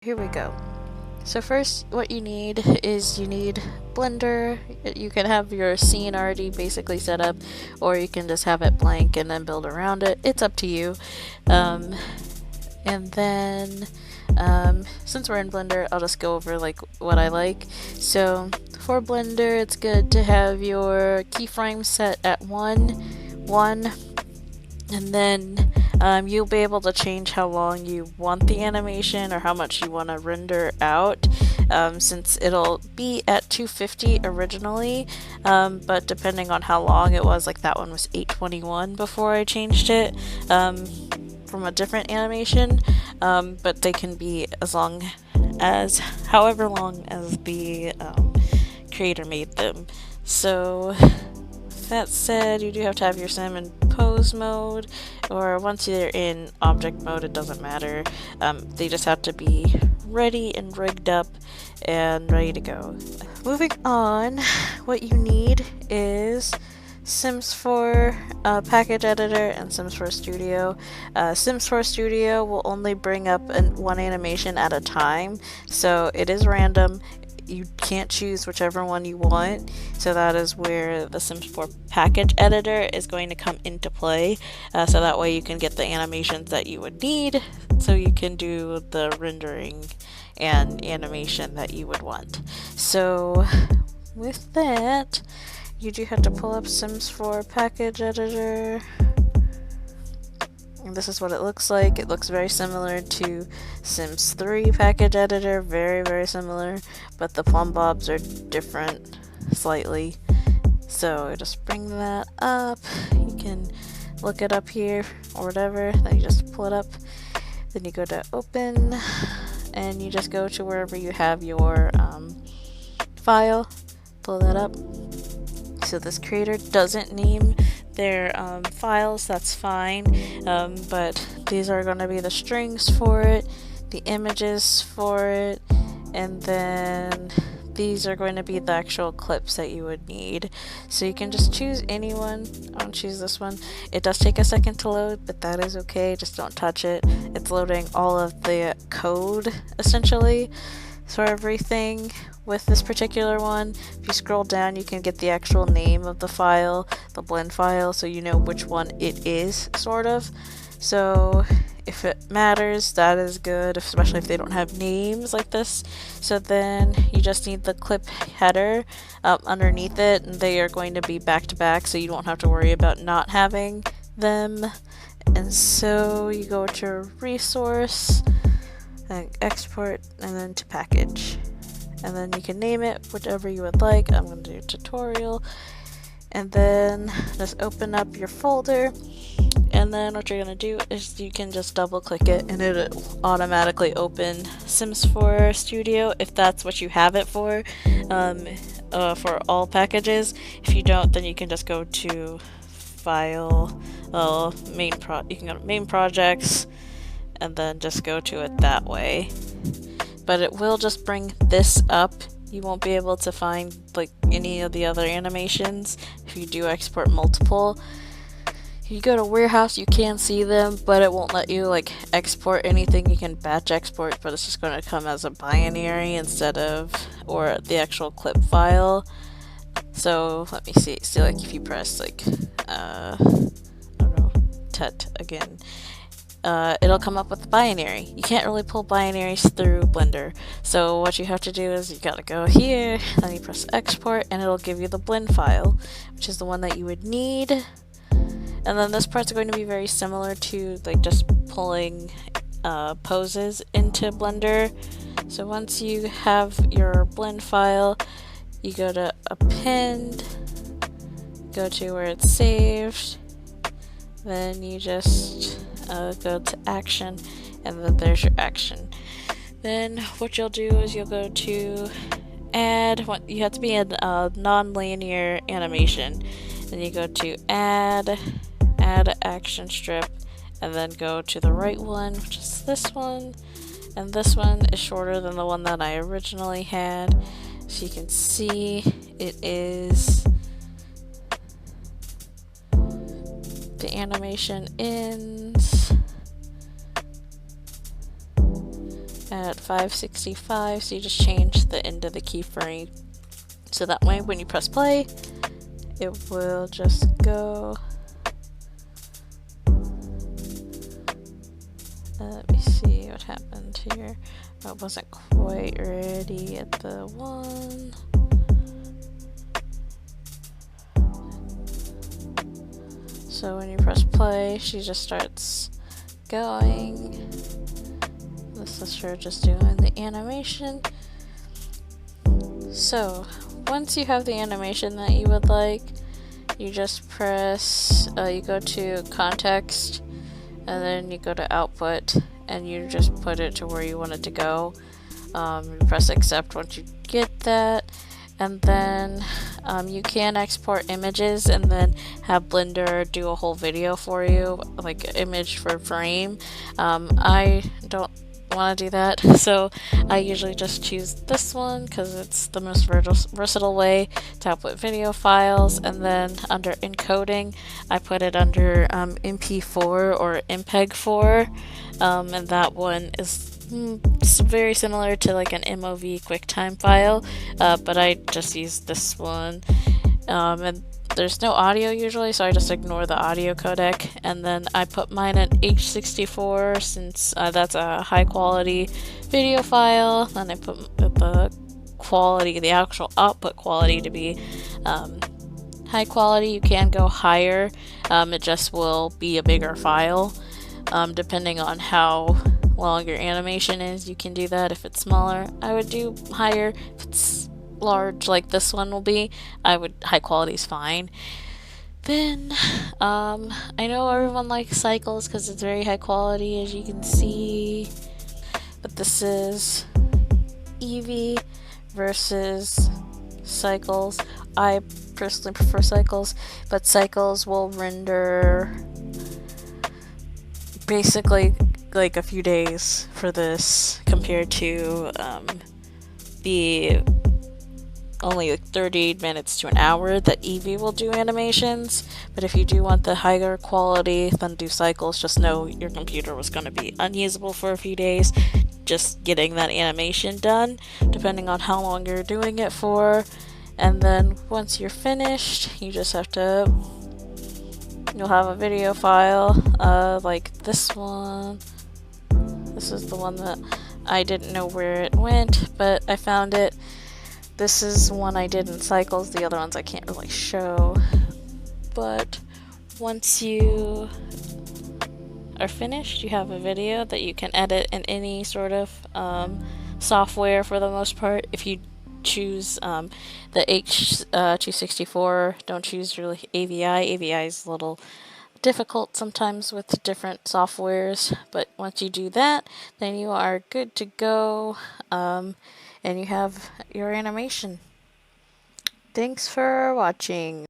Here we go. So first, what you need is you need Blender. You can have your scene already basically set up, or you can just have it blank and then build around it. It's up to you. And then, since we're in Blender, I'll just go over like what I like. So for Blender, it's good to have your keyframe set at 1, and then you'll be able to change how long you want the animation or how much you want to render out, since it'll be at 250 originally, but depending on how long it was, like that one was 821 before I changed it from a different animation, but they can be as long as however long as the creator made them. So that said, you do have to have your sim in pose mode, or once you're in object mode, it doesn't matter. They just have to be ready and rigged up and ready to go. Moving on, what you need is Sims 4 package editor and Sims 4 Studio. Sims 4 Studio will only bring up one animation at a time, so it is random. You can't choose whichever one you want, so that is where the Sims 4 package editor is going to come into play, so that way you can get the animations that you would need, so you can do the rendering and animation that you would want. So with that, you do have to pull up Sims 4 package editor. And this is what it looks like. It looks very similar to Sims 3 package editor, very similar, but the plumb bobs are different slightly. So just bring that up. You can look it up here or whatever, then you just pull it up. Then you go to open, and you just go to wherever you have your file, pull that up. So this creator doesn't name their files, that's fine, but these are going to be the strings for it, the images for it, and then these are going to be the actual clips that you would need. So you can just choose any one. I'll choose this one. It does take a second to load, but that is okay, just don't touch it. It's loading all of the code essentially for everything. With this particular one, if you scroll down, you can get the actual name of the file, the blend file, so you know which one it is, sort of. So if it matters, that is good, especially if they don't have names like this. So then you just need the clip header underneath it, and they are going to be back to back, so you don't have to worry about not having them. And so you go to resource, and export, and then to package. And then you can name it whichever you would like. I'm going to do tutorial, and then just open up your folder, and then what you're going to do is you can just double click it and it'll automatically open Sims 4 Studio if that's what you have it for all packages. If you don't, then you can just go to file, you can go to main projects, and then just go to it that way. But it will just bring this up. You won't be able to find like any of the other animations if you do export multiple. If you go to warehouse, you can see them, but it won't let you like export anything. You can batch export, but it's just going to come as a binary instead of, or the actual clip file. So let me see. So like if you press like I don't know, tet again, it'll come up with the binary. You can't really pull binaries through Blender. So what you have to do is you gotta go here, then you press export, and it'll give you the blend file, which is the one that you would need. And then this part's going to be very similar to like just pulling poses into Blender. So once you have your blend file, you go to append, go to where it's saved, then you just go to action, and then there's your action. Then what you'll do is you'll go to add, you have to be in a non-linear animation, then you go to add action strip, and then go to the right one, which is this one, and this one is shorter than the one that I originally had, so you can see it is, the animation ends at 565, so you just change the end of the keyframe. So that way when you press play, it will just go. Let me see what happened here. I wasn't quite ready at the one. So when you press play, she just starts going. This is her just doing the animation. So once you have the animation that you would like, you just press, you go to context, and then you go to output, and you just put it to where you want it to go. You press accept once you get that, and then you can export images and then have Blender do a whole video for you, like image for frame. I don't want to do that, so I usually just choose this one because it's the most versatile way to output video files. And then under encoding, I put it under MP4 or MPEG-4, and that one is very similar to like an MOV QuickTime file, but I just use this one. And there's no audio usually, so I just ignore the audio codec, and then I put mine at H64 since that's a high quality video file. Then I put the quality, the actual output quality, to be high quality. You can go higher, it just will be a bigger file. Depending on how long your animation is, you can do that. If it's smaller, I would do higher. If it's large like this one will be, high quality is fine. Then I know everyone likes cycles because it's very high quality, as you can see, but this is Eevee versus cycles. I personally prefer cycles, but cycles will render basically like a few days for this compared to the only like 30 minutes to an hour that Eevee will do animations. But if you do want the higher quality, then do cycles. Just know your computer was going to be unusable for a few days just getting that animation done, depending on how long you're doing it for. And then once you're finished, you just have to, you'll have a video file like this one. This is the one that I didn't know where it went, but I found it. This is one I did in cycles. The other ones I can't really show. But once you are finished, you have a video that you can edit in any sort of software for the most part. If you choose the H264, don't choose really AVI. AVI is a little difficult sometimes with different softwares, but once you do that, then you are good to go, and you have your animation. Thanks for watching.